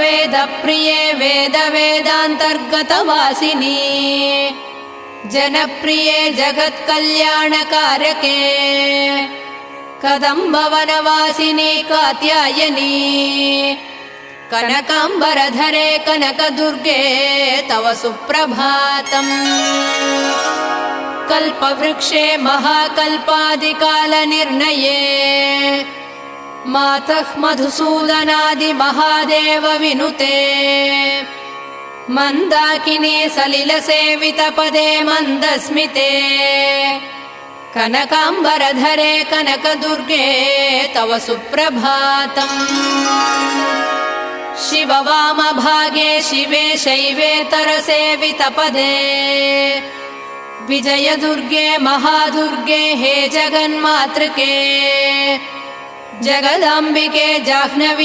वेदप्रिये वेदान्तर्गतवासिनी जनप्रिये जगत्कल्याणकारके कदम्बवनवासिनी कात्यायनी कनकाम्बरधरे कनकदुर्गे तव सुप्रभातम्। कल्पवृक्षे महाकल्पादिकालनिर्णये मातः मधुसूदनादिमहादेव विनुते मन्दाकिनी सलिलसेवितपदे मन्दस्मिते कनकाम्बरधरे कनकदुर्गे तव सुप्रभातम्। शिववामभागे शिवे शैवेतरसेवितपदे विजयदुर्गे महादुर्गे हे जगन्मातृके जगदाम्बिके जाह्नवी